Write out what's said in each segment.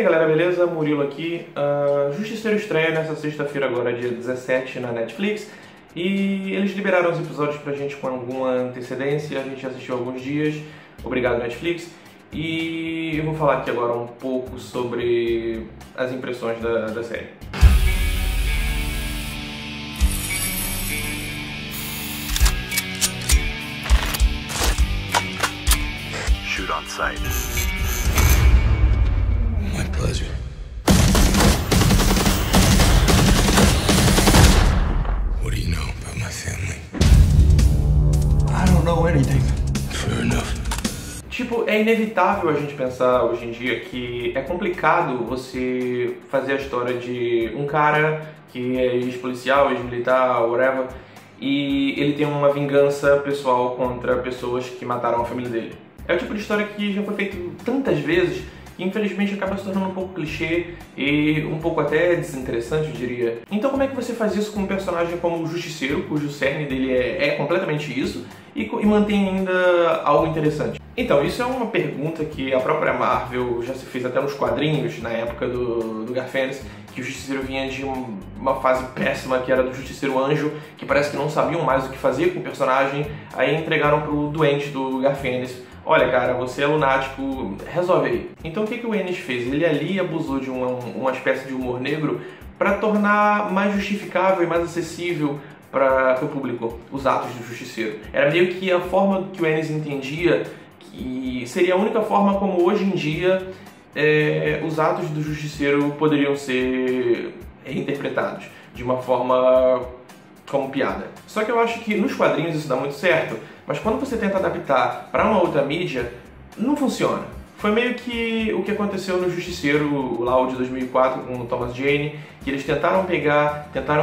galera, beleza? Murilo aqui. Justiceiro estreia nessa sexta-feira agora, dia 17, na Netflix. E eles liberaram os episódios pra gente com alguma antecedência, a gente assistiu há alguns dias. Obrigado, Netflix. E eu vou falar aqui agora um pouco sobre as impressões da série. Shoot on sight. My pleasure. What do you know about my family? I don't know anything. Fair enough. Tipo, é inevitável a gente pensar hoje em dia que é complicado você fazer a história de um cara que é ex-policial, ex-militar, whatever, e ele tem uma vingança pessoal contra pessoas que mataram a família dele. É o tipo de história que já foi feito tantas vezes que infelizmente acaba se tornando um pouco clichê e um pouco até desinteressante, eu diria. Então como é que você faz isso com um personagem como o Justiceiro, cujo cerne dele é completamente isso, e mantém ainda algo interessante? Então, isso é uma pergunta que a própria Marvel já se fez até nos quadrinhos, na época do Garfênis, que o Justiceiro vinha de uma fase péssima, que era do Justiceiro Anjo, que parece que não sabiam mais o que fazer com o personagem, aí entregaram pro doente do Garfênis: olha cara, você é lunático, resolve aí. Então o que o Ennis fez? Ele ali abusou de uma espécie de humor negro para tornar mais justificável e mais acessível para o público os atos do Justiceiro. Era meio que a forma que o Ennis entendia que seria a única forma como hoje em dia os atos do Justiceiro poderiam ser interpretados de uma forma como piada. Só que eu acho que nos quadrinhos isso dá muito certo, mas quando você tenta adaptar para uma outra mídia, não funciona. Foi meio que o que aconteceu no Justiceiro, lá o de 2004, com o Thomas Jane, que eles tentaram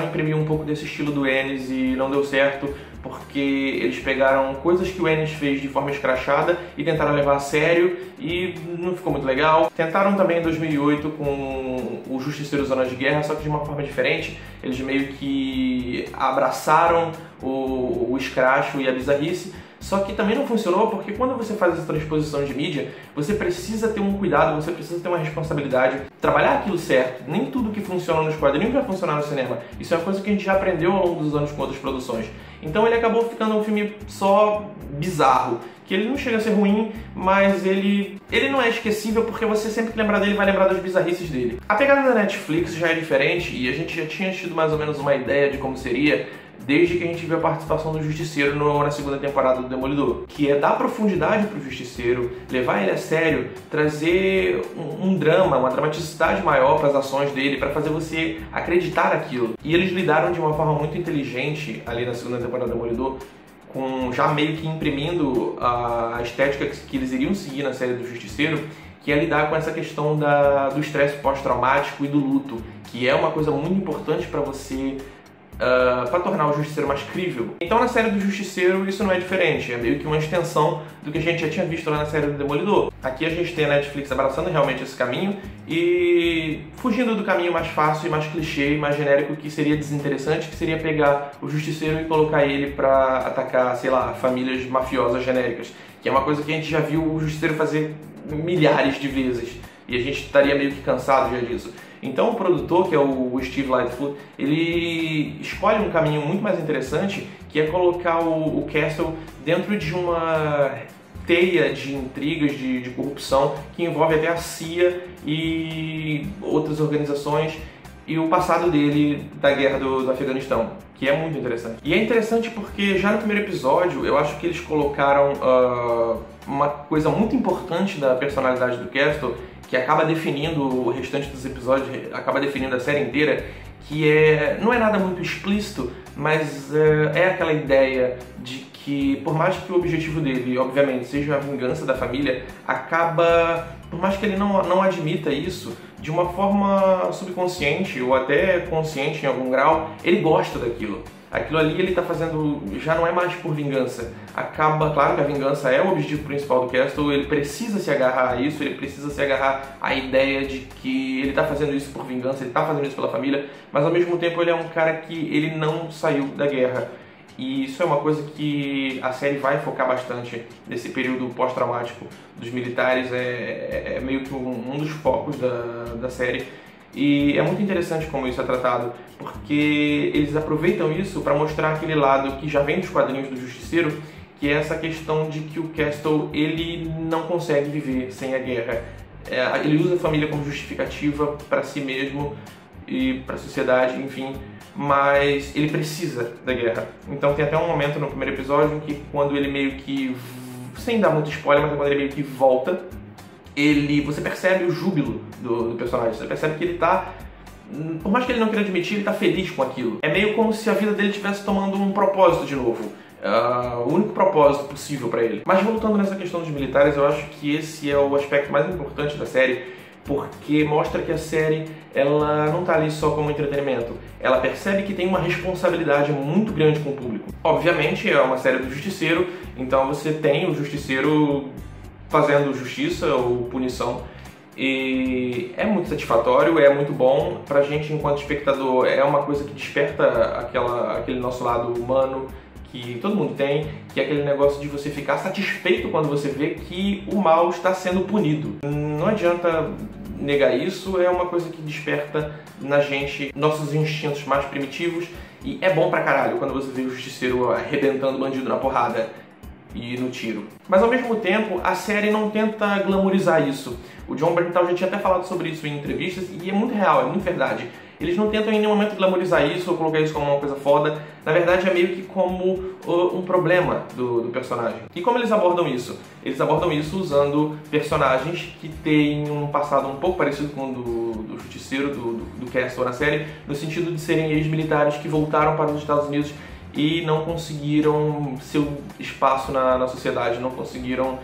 imprimir um pouco desse estilo do Ennis e não deu certo, porque eles pegaram coisas que o Ennis fez de forma escrachada e tentaram levar a sério e não ficou muito legal. Tentaram também em 2008 com o Justiceiro Zona de Guerra, só que de uma forma diferente. Eles meio que abraçaram o escracho e a bizarrice, só que também não funcionou porque quando você faz essa transposição de mídia, você precisa ter um cuidado, você precisa ter uma responsabilidade, trabalhar aquilo certo. Nem tudo que funciona nos quadrinhos vai funcionar no cinema. Isso é uma coisa que a gente já aprendeu ao longo dos anos com outras produções. Então ele acabou ficando um filme só bizarro, que ele não chega a ser ruim, mas ele não é esquecível porque você sempre que lembrar dele vai lembrar das bizarrices dele. A pegada da Netflix já é diferente e a gente já tinha tido mais ou menos uma ideia de como seria desde que a gente viu a participação do Justiceiro na segunda temporada do Demolidor, que é dar profundidade pro Justiceiro, levar ele a sério, trazer um drama, uma dramaticidade maior para as ações dele, para fazer você acreditar naquilo. E eles lidaram de uma forma muito inteligente ali na segunda temporada do Demolidor, com já meio que imprimindo a estética que eles iriam seguir na série do Justiceiro, que é lidar com essa questão do estresse pós-traumático e do luto, que é uma coisa muito importante para você para tornar o Justiceiro mais crível. Então na série do Justiceiro isso não é diferente, é meio que uma extensão do que a gente já tinha visto lá na série do Demolidor. Aqui a gente tem a Netflix abraçando realmente esse caminho e fugindo do caminho mais fácil e mais clichê e mais genérico, que seria desinteressante, que seria pegar o Justiceiro e colocar ele para atacar, sei lá, famílias mafiosas genéricas, que é uma coisa que a gente já viu o Justiceiro fazer milhares de vezes e a gente estaria meio que cansado já disso. Então o produtor, que é o Steve Lightfoot, ele escolhe um caminho muito mais interessante, que é colocar o Castle dentro de uma teia de intrigas, de corrupção, que envolve até a CIA e outras organizações, e o passado dele da guerra do Afeganistão, que é muito interessante. E é interessante porque já no primeiro episódio eu acho que eles colocaram uma coisa muito importante da personalidade do Castle, que acaba definindo o restante dos episódios, acaba definindo a série inteira, que não é nada muito explícito, mas é aquela ideia de que, por mais que o objetivo dele, obviamente, seja a vingança da família, acaba, por mais que ele não admita isso, de uma forma subconsciente ou até consciente em algum grau, ele gosta daquilo. Aquilo ali ele tá fazendo, já não é mais por vingança. Acaba, claro que a vingança é o objetivo principal do Castle, ele precisa se agarrar a isso, ele precisa se agarrar à ideia de que ele tá fazendo isso por vingança, ele tá fazendo isso pela família, mas ao mesmo tempo ele é um cara que ele não saiu da guerra. E isso é uma coisa que a série vai focar bastante nesse período pós-traumático dos militares, é meio que um dos focos da série. E é muito interessante como isso é tratado, porque eles aproveitam isso para mostrar aquele lado que já vem dos quadrinhos do Justiceiro, que é essa questão de que o Castle ele não consegue viver sem a guerra. Ele usa a família como justificativa para si mesmo e para a sociedade, enfim, mas ele precisa da guerra. Então tem até um momento no primeiro episódio em que, quando ele meio que, sem dar muito spoiler, mas quando ele meio que volta, você percebe o júbilo do personagem, você percebe que ele tá, por mais que ele não queira admitir, ele tá feliz com aquilo. É meio como se a vida dele estivesse tomando um propósito de novo. O único propósito possível para ele. Mas voltando nessa questão dos militares, eu acho que esse é o aspecto mais importante da série, porque mostra que a série ela não tá ali só como entretenimento. Ela percebe que tem uma responsabilidade muito grande com o público. Obviamente é uma série do Justiceiro, então você tem o Justiceiro fazendo justiça ou punição, e é muito satisfatório, é muito bom pra gente enquanto espectador. É uma coisa que desperta aquele nosso lado humano que todo mundo tem, que é aquele negócio de você ficar satisfeito quando você vê que o mal está sendo punido. Não adianta negar isso, é uma coisa que desperta na gente nossos instintos mais primitivos, e é bom pra caralho quando você vê o Justiceiro arrebentando o bandido na porrada e no tiro. Mas ao mesmo tempo, a série não tenta glamorizar isso. O Jon Bernthal já tinha até falado sobre isso em entrevistas, e é muito real, é muito verdade. Eles não tentam em nenhum momento glamorizar isso ou colocar isso como uma coisa foda. Na verdade, é meio que como um problema do personagem. E como eles abordam isso? Eles abordam isso usando personagens que têm um passado um pouco parecido com o do Justiceiro, do Castle na série, no sentido de serem ex-militares que voltaram para os Estados Unidos e não conseguiram seu espaço na sociedade, não conseguiram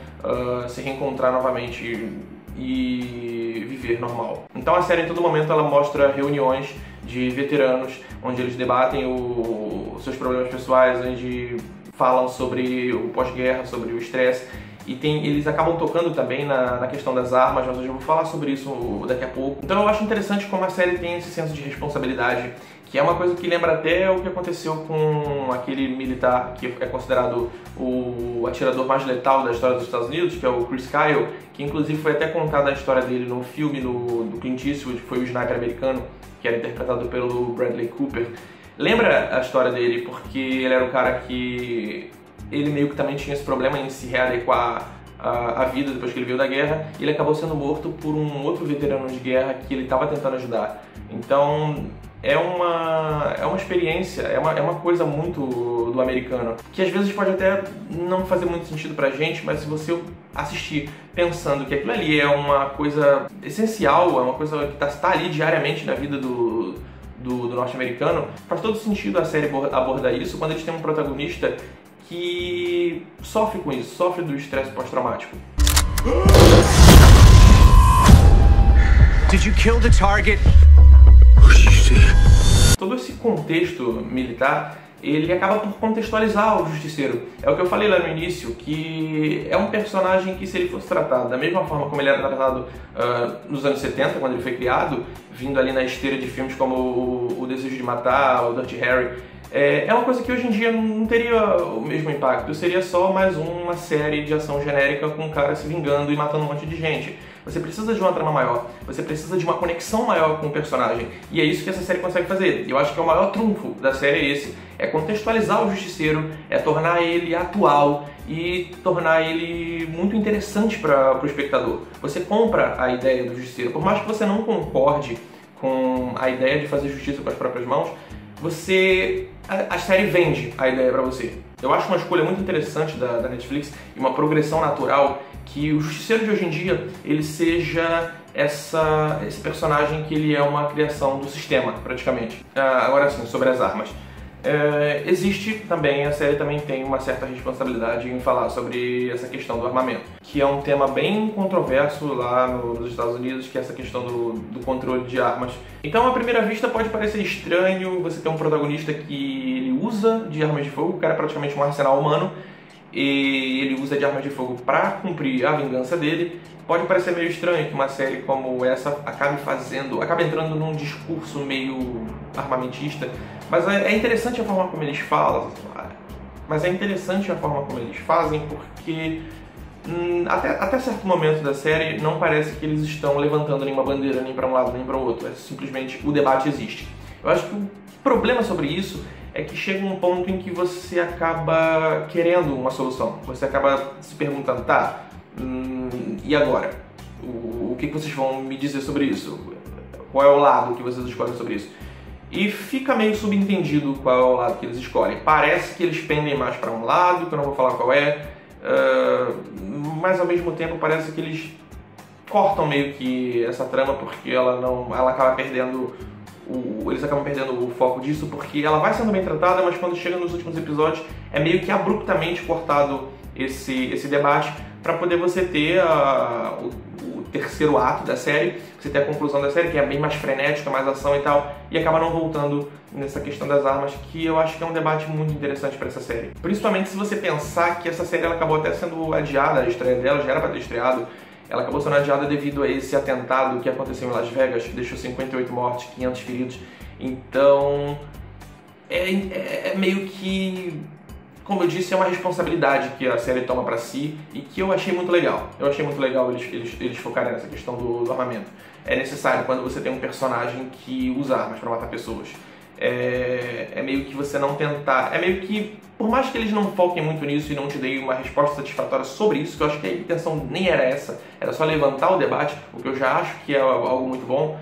se reencontrar novamente e viver normal. Então a série em todo momento ela mostra reuniões de veteranos onde eles debatem os seus problemas pessoais, onde falam sobre o pós-guerra, sobre o estresse, e eles acabam tocando também na questão das armas, mas eu já vou falar sobre isso daqui a pouco. Então eu acho interessante como a série tem esse senso de responsabilidade, que é uma coisa que lembra até o que aconteceu com aquele militar que é considerado o atirador mais letal da história dos Estados Unidos, que é o Chris Kyle, que inclusive foi até contada a história dele no filme do Clint Eastwood, que foi o Sniper Americano, que era interpretado pelo Bradley Cooper. Lembra a história dele porque ele era um cara que ele meio que também tinha esse problema em se readequar à vida depois que ele veio da guerra, e ele acabou sendo morto por um outro veterano de guerra que ele estava tentando ajudar. Então é uma experiência, é uma coisa muito do americano, que às vezes pode até não fazer muito sentido pra gente, mas se você assistir pensando que aquilo ali é uma coisa essencial, é uma coisa que está ali diariamente na vida do norte-americano, faz todo sentido a série abordar isso quando eles têm um protagonista que sofre com isso, sofre do estresse pós-traumático. Did you kill the target? Todo esse contexto militar, ele acaba por contextualizar o Justiceiro. É o que eu falei lá no início, que é um personagem que, se ele fosse tratado da mesma forma como ele era tratado nos anos 70, quando ele foi criado, vindo ali na esteira de filmes como O Desejo de Matar, o Dirty Harry, é uma coisa que hoje em dia não teria o mesmo impacto. Seria só mais uma série de ação genérica com um cara se vingando e matando um monte de gente. Você precisa de uma trama maior, você precisa de uma conexão maior com o personagem, e é isso que essa série consegue fazer. Eu acho que é o maior trunfo da série é esse, é contextualizar o Justiceiro, é tornar ele atual e tornar ele muito interessante para o espectador. Você compra a ideia do Justiceiro, por mais que você não concorde com a ideia de fazer justiça com as próprias mãos, a série vende a ideia para você. Eu acho uma escolha muito interessante da Netflix e uma progressão natural que o Justiceiro de hoje em dia ele seja esse personagem que ele é uma criação do sistema, praticamente. Agora sim, sobre as armas. Existe também, a série também tem uma certa responsabilidade em falar sobre essa questão do armamento, que é um tema bem controverso lá nos Estados Unidos, que é essa questão do controle de armas. Então, à primeira vista, pode parecer estranho você ter um protagonista que ele usa de armas de fogo, o cara é praticamente um arsenal humano, e ele usa de armas de fogo para cumprir a vingança dele. Pode parecer meio estranho que uma série como essa acabe entrando num discurso meio armamentista, mas é interessante a forma como eles falam. mas é interessante a forma como eles fazem, porque até certo momento da série não parece que eles estão levantando nenhuma bandeira nem para um lado nem para o outro, é simplesmente o debate existe. Eu acho que o problema sobre isso é que chega um ponto em que você acaba querendo uma solução, você acaba se perguntando, tá, e agora? O que vocês vão me dizer sobre isso? Qual é o lado que vocês escolhem sobre isso? E fica meio subentendido qual é o lado que eles escolhem. Parece que eles pendem mais para um lado, que eu não vou falar qual é, mas ao mesmo tempo parece que eles cortam meio que essa trama, porque ela acaba perdendo eles acabam perdendo o foco disso, porque ela vai sendo bem tratada, mas quando chega nos últimos episódios é meio que abruptamente cortado esse debate para poder você ter o terceiro ato da série, você ter a conclusão da série, que é bem mais frenética, mais ação e tal, e acaba não voltando nessa questão das armas, que eu acho que é um debate muito interessante para essa série. Principalmente se você pensar que essa série ela acabou até sendo adiada, a estreia dela já era para ter estreado, ela acabou sendo adiada devido a esse atentado que aconteceu em Las Vegas, que deixou 58 mortos, 500 feridos. Então, é meio que, como eu disse, é uma responsabilidade que a série toma pra si e que eu achei muito legal. Eu achei muito legal eles focarem nessa questão do armamento. É necessário quando você tem um personagem que usa armas pra matar pessoas. É meio que você não tentar... É meio que, por mais que eles não foquem muito nisso e não te deem uma resposta satisfatória sobre isso, que eu acho que a intenção nem era essa, era só levantar o debate, o que eu já acho que é algo muito bom,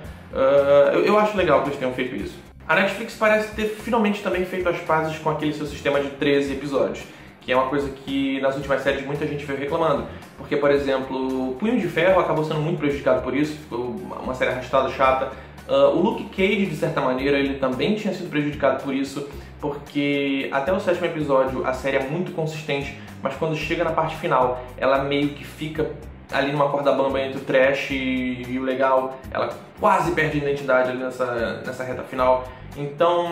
eu acho legal que eles tenham feito isso. A Netflix parece ter finalmente também feito as pazes com aquele seu sistema de 13 episódios, que é uma coisa que nas últimas séries muita gente veio reclamando. Porque, por exemplo, Punho de Ferro acabou sendo muito prejudicado por isso, ficou uma série arrastada, chata. O Luke Cage, de certa maneira, ele também tinha sido prejudicado por isso, porque até o 7º episódio a série é muito consistente, mas quando chega na parte final, ela meio que fica ali numa corda bamba entre o trash e o legal, ela quase perde a identidade ali nessa reta final. Então,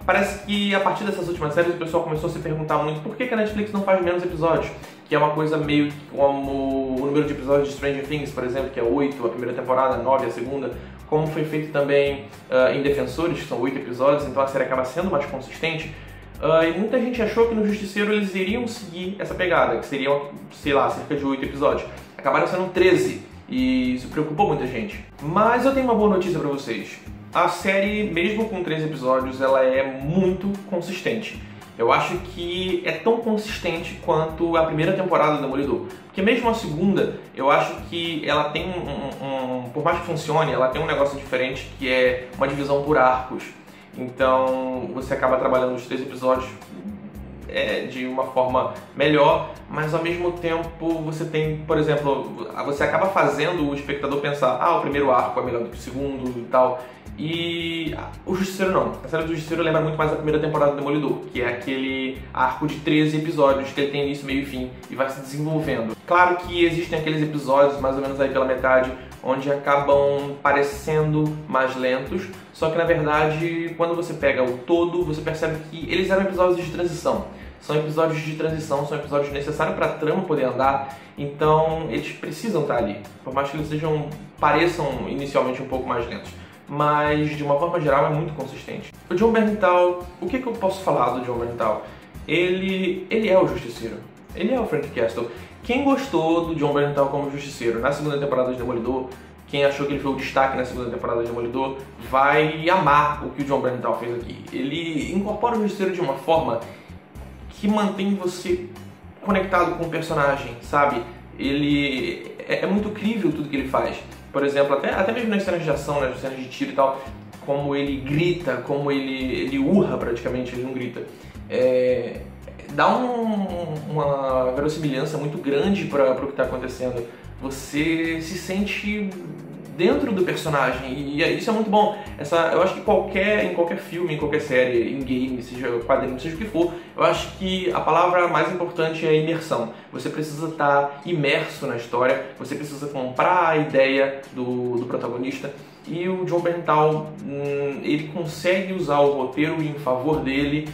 parece que a partir dessas últimas séries o pessoal começou a se perguntar muito por que a Netflix não faz menos episódios, que é uma coisa meio como o número de episódios de Stranger Things, por exemplo, que é 8 a primeira temporada, 9 a segunda, como foi feito também em Defensores, que são 8 episódios, então a série acaba sendo mais consistente. E muita gente achou que no Justiceiro eles iriam seguir essa pegada, que seriam, sei lá, cerca de 8 episódios. Acabaram sendo 13, e isso preocupou muita gente. Mas eu tenho uma boa notícia pra vocês. A série, mesmo com 13 episódios, ela é muito consistente. Eu acho que é tão consistente quanto a primeira temporada do Demolidor. Porque mesmo a segunda, eu acho que ela tem por mais que funcione, ela tem um negócio diferente, que é uma divisão por arcos. Então você acaba trabalhando os 3 episódios de uma forma melhor, mas ao mesmo tempo você tem, por exemplo, você acaba fazendo o espectador pensar, o primeiro arco é melhor do que o segundo e tal. E o Justiceiro não. A série do Justiceiro lembra muito mais da primeira temporada do Demolidor, que é aquele arco de 13 episódios que ele tem início, meio e fim e vai se desenvolvendo. Claro que existem aqueles episódios, mais ou menos aí pela metade, onde acabam parecendo mais lentos, só que na verdade, quando você pega o todo, você percebe que eles eram episódios de transição. São episódios de transição, são episódios necessários para a trama poder andar, então eles precisam estar ali, por mais que eles pareçam inicialmente um pouco mais lentos. Mas de uma forma geral é muito consistente. O Jon Bernthal, o que eu posso falar do Jon Bernthal? Ele é o Justiceiro, ele é o Frank Castle. Quem gostou do Jon Bernthal como Justiceiro na segunda temporada de Demolidor, quem achou que ele foi o destaque na segunda temporada de Demolidor, vai amar o que o Jon Bernthal fez aqui. Ele incorpora o Justiceiro de uma forma que mantém você conectado com o personagem, sabe? Ele é muito crível tudo que ele faz. Por exemplo, até mesmo nas cenas de ação, nas cenas de tiro e tal, como ele grita, como ele urra praticamente, ele não grita. Dá uma verossimilhança muito grande para o que está acontecendo. Você se sente dentro do personagem e isso é muito bom. Eu acho que em qualquer filme, em qualquer série, em game, seja quadrinho, seja o que for, eu acho que a palavra mais importante é imersão. Você precisa estar imerso na história, você precisa comprar a ideia do protagonista. E o Jon Bernthal, ele consegue usar o roteiro em favor dele,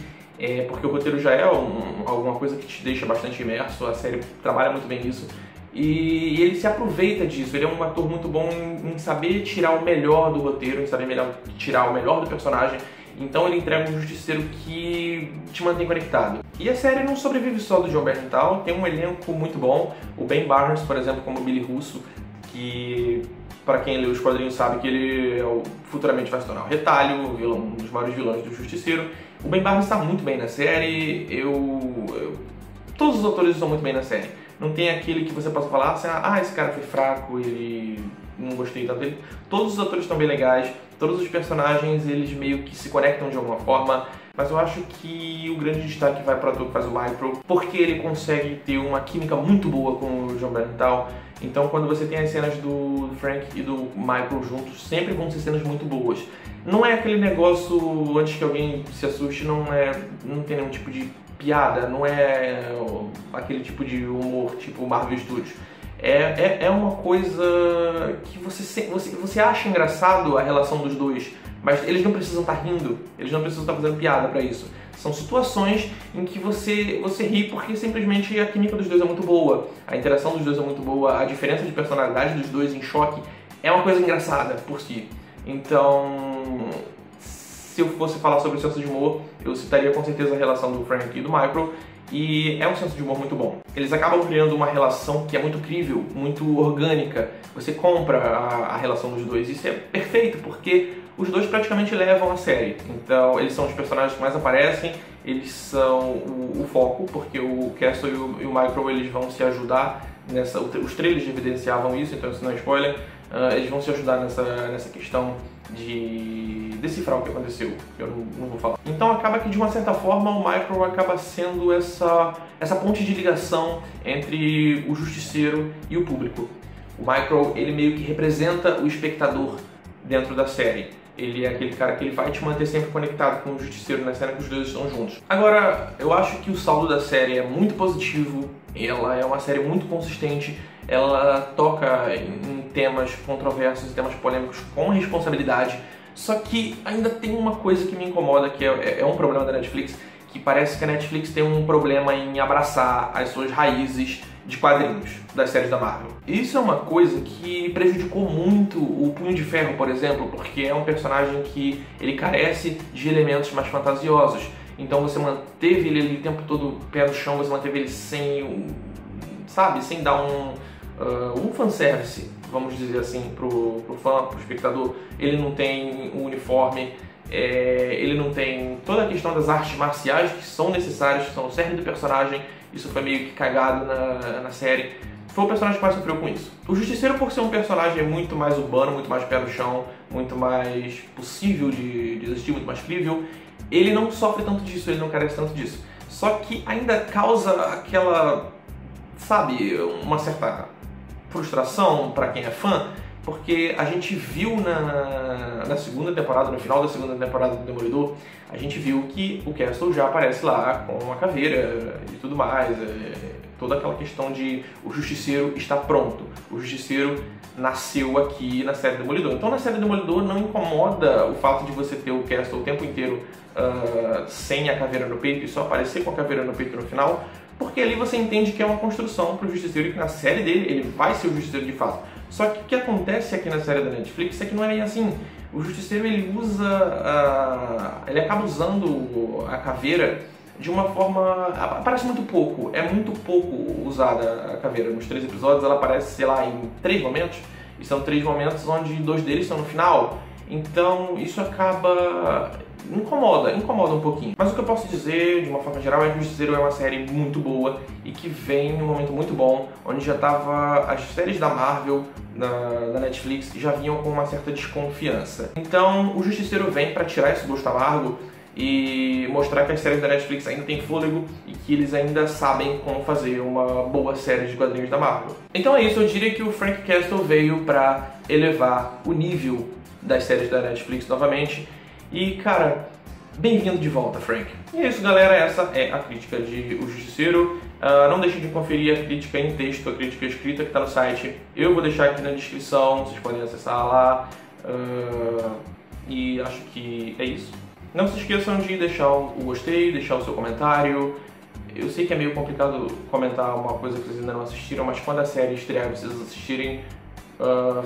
porque o roteiro já é alguma coisa que te deixa bastante imerso, a série trabalha muito bem nisso. E ele se aproveita disso, ele é um ator muito bom em saber tirar o melhor do roteiro, em saber tirar o melhor do personagem Então ele entrega um justiceiro que te mantém conectado. E a série não sobrevive só do Jon Bernthal, tem um elenco muito bom. O Ben Barnes, por exemplo, como Billy Russo, que para quem lê os quadrinhos sabe que ele futuramente vai se tornar o Retalho, um dos maiores vilões do Justiceiro. O Ben Barnes está muito bem na série, todos os atores estão muito bem na série. Não tem aquele que você possa falar assim, esse cara foi fraco, ele não gostei tanto dele. Todos os atores estão bem legais, todos os personagens eles meio que se conectam de alguma forma, mas eu acho que o grande destaque vai para o ator que faz o Michael, porque ele consegue ter uma química muito boa com o Jon Bernthal. Então quando você tem as cenas do Frank e do Michael juntos, sempre vão ser cenas muito boas. Não é aquele negócio, antes que alguém se assuste, não tem nenhum tipo de piada, não é aquele tipo de humor tipo Marvel Studios. É uma coisa que você acha engraçado a relação dos dois, mas eles não precisam estar rindo, eles não precisam estar fazendo piada pra isso. São situações em que você ri porque simplesmente a química dos dois é muito boa, a interação dos dois é muito boa, a diferença de personalidade dos dois em choque é uma coisa engraçada por si. Então, se eu fosse falar sobre o senso de humor, eu citaria com certeza a relação do Frank e do Michael, e é um senso de humor muito bom. Eles acabam criando uma relação que é muito crível, muito orgânica. Você compra a relação dos dois, isso é perfeito, porque os dois praticamente levam a série. Então, eles são os personagens que mais aparecem, eles são o foco, porque o Castle e o Michael eles vão se ajudar os trailers evidenciavam isso, então isso não é spoiler. Eles vão se ajudar nessa questão de decifrar o que aconteceu, eu não vou falar. Então acaba que de uma certa forma o Michael acaba sendo essa ponte de ligação entre o Justiceiro e o público. O Michael, ele meio que representa o espectador dentro da série. Ele é aquele cara que ele vai te manter sempre conectado com o Justiceiro na cena que os dois estão juntos. Agora, eu acho que o saldo da série é muito positivo, ela é uma série muito consistente, ela toca em temas controversos e temas polêmicos com responsabilidade, só que ainda tem uma coisa que me incomoda, que é um problema da Netflix, que parece que a Netflix tem um problema em abraçar as suas raízes de quadrinhos das séries da Marvel. Isso é uma coisa que prejudicou muito o Punho de Ferro, por exemplo, porque é um personagem que ele carece de elementos mais fantasiosos. Então você manteve ele ali o tempo todo pé no chão, você manteve ele sem dar um fanservice, vamos dizer assim, pro fã, pro espectador. Ele não tem um uniforme, ele não tem toda a questão das artes marciais que são necessárias, que são o cerne do personagem. Isso foi meio que cagado na série. Foi o personagem que mais sofreu com isso. O Justiceiro, por ser um personagem muito mais urbano, muito mais pé no chão, muito mais possível de existir, muito mais crível, ele não sofre tanto disso, ele não carece tanto disso. Só que ainda causa aquela, uma certa frustração para quem é fã, porque a gente viu na segunda temporada, no final da segunda temporada do Demolidor, a gente viu que o Castle já aparece lá com a caveira e tudo mais, toda aquela questão de o Justiceiro está pronto, o Justiceiro nasceu aqui na série Demolidor. Então na série Demolidor não incomoda o fato de você ter o Castle o tempo inteiro sem a caveira no peito e só aparecer com a caveira no peito no final, porque ali você entende que é uma construção para o Justiceiro e que na série dele ele vai ser o Justiceiro de fato. Só que o que acontece aqui na série da Netflix é que não é bem assim. O Justiceiro ele ele acaba usando a caveira de uma forma, aparece muito pouco, é muito pouco usada a caveira. Nos 3 episódios ela aparece, sei lá, em 3 momentos, e são 3 momentos onde 2 deles estão no final. Então isso incomoda um pouquinho. Mas o que eu posso dizer, de uma forma geral, é que o Justiceiro é uma série muito boa e que vem num momento muito bom, onde já tava as séries da Marvel, da Netflix, já vinham com uma certa desconfiança. Então o Justiceiro vem para tirar esse gosto amargo e mostrar que as séries da Netflix ainda têm fôlego e que eles ainda sabem como fazer uma boa série de quadrinhos da Marvel. Então é isso, eu diria que o Frank Castle veio para elevar o nível das séries da Netflix novamente. E, cara, bem-vindo de volta, Frank. E é isso, galera. Essa é a crítica de O Justiceiro. Não deixe de conferir a crítica em texto, a crítica escrita que está no site. Eu vou deixar aqui na descrição, vocês podem acessar lá. E acho que é isso. Não se esqueçam de deixar o gostei, deixar o seu comentário. Eu sei que é meio complicado comentar uma coisa que vocês ainda não assistiram, mas quando a série estrear e vocês assistirem,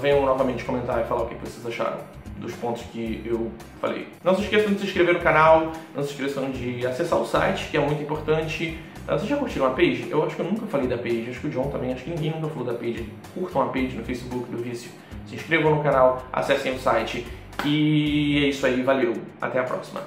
venham novamente comentar e falar o que vocês acharam. dos pontos que eu falei. Não se esqueçam de se inscrever no canal, não se esqueçam de acessar o site, que é muito importante. Vocês já curtiram a page? Eu acho que eu nunca falei da page, acho que o John também, acho que ninguém nunca falou da page. Curtam a page no Facebook do Vício, se inscrevam no canal, acessem o site e é isso aí, valeu, até a próxima.